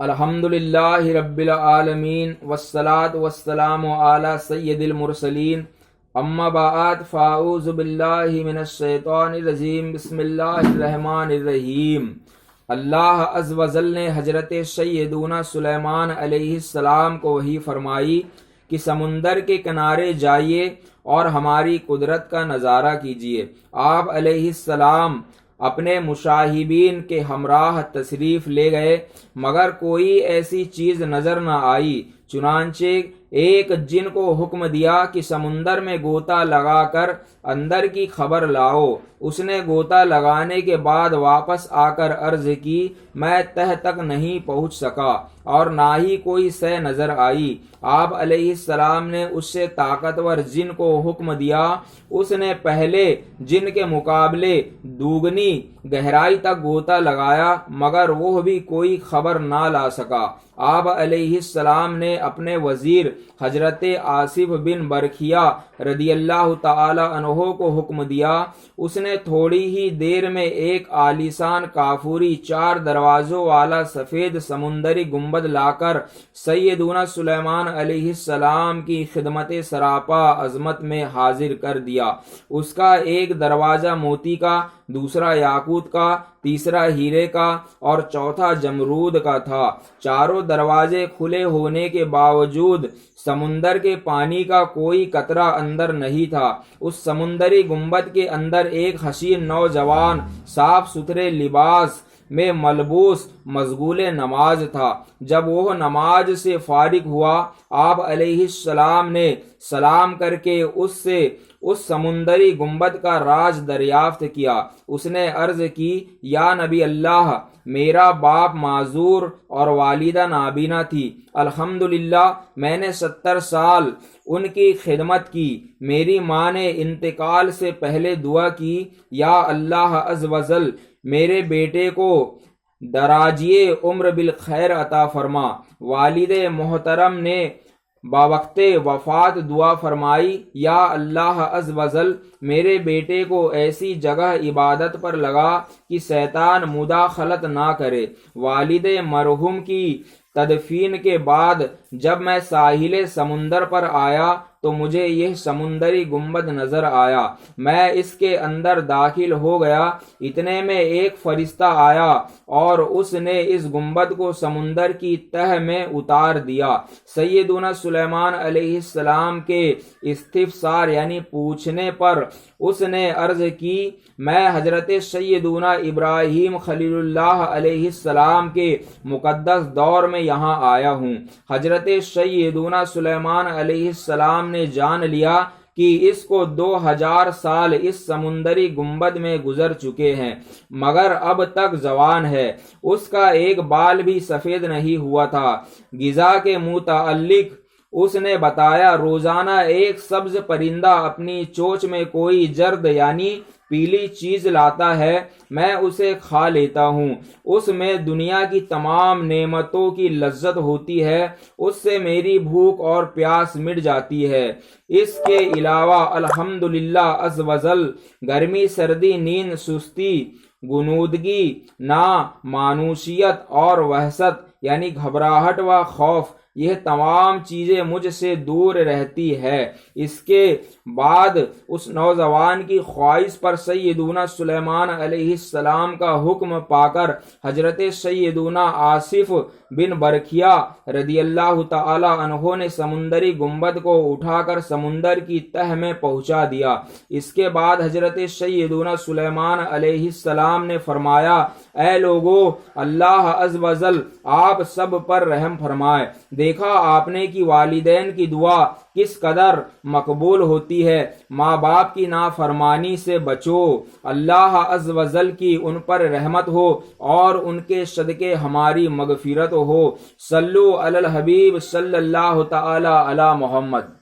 الحمدللہ رب العالمین والصلاة والسلام علی سید المرسلین اما بعد فاعوذ باللہ من الشیطان الرجیم بسم اللہ الرحمن الرحیم۔ اللہ عز و جل نے حضرت سیدنا سلیمان علیہ السلام کو وحی فرمائی کہ سمندر کے کنارے جائیے اور ہماری قدرت کا نظارہ کیجیے۔ آپ علیہ السلام اپنے مشاہبین کے ہمراہ تشریف لے گئے مگر کوئی ایسی چیز نظر نہ آئی، چنانچہ ایک جن کو حکم دیا کہ سمندر میں غوطہ لگا کر اندر کی خبر لاؤ۔ اس نے غوطہ لگانے کے بعد واپس آ کر عرض کی، میں تہ تک نہیں پہنچ سکا اور نہ ہی کوئی شے نظر آئی۔ آپ علیہ السلام نے اس سے طاقتور جن کو حکم دیا۔ اس نے پہلے جن کے مقابلے دوگنی گہرائی تک غوطہ لگایا مگر وہ بھی کوئی خبر نہ لا سکا۔ آپ علیہ السلام نے اپنے وزیر حضرت آصف بن برکھیا رضی اللہ تعالی عنہ کو حکم دیا۔ اس نے تھوڑی ہی دیر میں ایک عالیشان کافوری 4 دروازوں والا سفید سمندری گنبد لا کر سیدنا سلیمان علیہ السلام کی خدمت سراپا عظمت میں حاضر کر دیا۔ اس کا ایک دروازہ موتی کا، دوسرا یاقوت کا، تیسرا ہیرے کا اور چوتھا جمرود کا تھا۔ چاروں دروازے کھلے ہونے کے باوجود سمندر کے پانی کا کوئی قطرہ اندر نہیں تھا۔ اس سمندری گنبد کے اندر ایک حسین نوجوان صاف ستھرے لباس میں ملبوس مشغول نماز تھا۔ جب وہ نماز سے فارغ ہوا، آپ علیہ السلام نے سلام کر کے اس سے اس سمندری گنبد کا راز دریافت کیا۔ اس نے عرض کی، یا نبی اللہ، میرا باپ معذور اور والدہ نابینا تھی۔ الحمدللہ میں نے 70 سال ان کی خدمت کی۔ میری ماں نے انتقال سے پہلے دعا کی، یا اللہ عز و جل میرے بیٹے کو دراجیے عمر بالخیر عطا فرما۔ والد محترم نے باوقت وفات دعا فرمائی، یا اللہ عز و جل میرے بیٹے کو ایسی جگہ عبادت پر لگا کہ شیطان مداخلت نہ کرے۔ والد مرحوم کی تدفین کے بعد جب میں ساحل سمندر پر آیا تو مجھے یہ سمندری گنبد نظر آیا۔ میں اس کے اندر داخل ہو گیا، اتنے میں ایک فرشتہ آیا اور اس نے اس گنبد کو سمندر کی تہ میں اتار دیا۔ سیدنا سلیمان علیہ السلام کے استفسار یعنی پوچھنے پر اس نے عرض کی، میں حضرت سیدنا ابراہیم خلیل اللہ علیہ السلام کے مقدس دور میں یہاں آیا ہوں۔ حضرت سیدنا سلیمان علیہ السلام نے جان لیا کہ اس کو 2000 سال اس سمندری گنبد میں گزر چکے ہیں مگر اب تک جوان ہے۔ اس کا ایک بال بھی سفید نہیں ہوا تھا۔ غذا کے متعلق اس نے بتایا، روزانہ ایک سبز پرندہ اپنی چونچ میں کوئی زرد یعنی پیلی چیز لاتا ہے، میں اسے کھا لیتا ہوں۔ اس میں دنیا کی تمام نعمتوں کی لذت ہوتی ہے، اس سے میری بھوک اور پیاس مٹ جاتی ہے۔ اس کے علاوہ الحمدللہ عز و جل گرمی سردی نیند سستی غنودگی نامانوسیت اور وحشت یعنی گھبراہٹ و خوف یہ تمام چیزیں مجھ سے دور رہتی ہے۔ اس کے بعد اس نوجوان کی خواہش پر سیدنا سلیمان علیہ السلام کا حکم پا کر حضرت سیدنا آصف بن برکھیا رضی اللہ تعالی عنہ نے سمندری گنبد کو اٹھا کر سمندر کی تہ میں پہنچا دیا۔ اس کے بعد حضرت سیدنا سلیمان علیہ السلام نے فرمایا، اے لوگو، اللہ عز و جل آپ سب پر رحم فرمائے۔ دیکھا آپ نے کہ والدین کی دعا کس قدر مقبول ہوتی ہے۔ ماں باپ کی نافرمانی سے بچو، اللہ عز و جل کی ان پر رحمت ہو اور ان کے صدقے ہماری مغفرت ہو۔ صلو علی الحبیب صلی اللہ تعالی علی محمد۔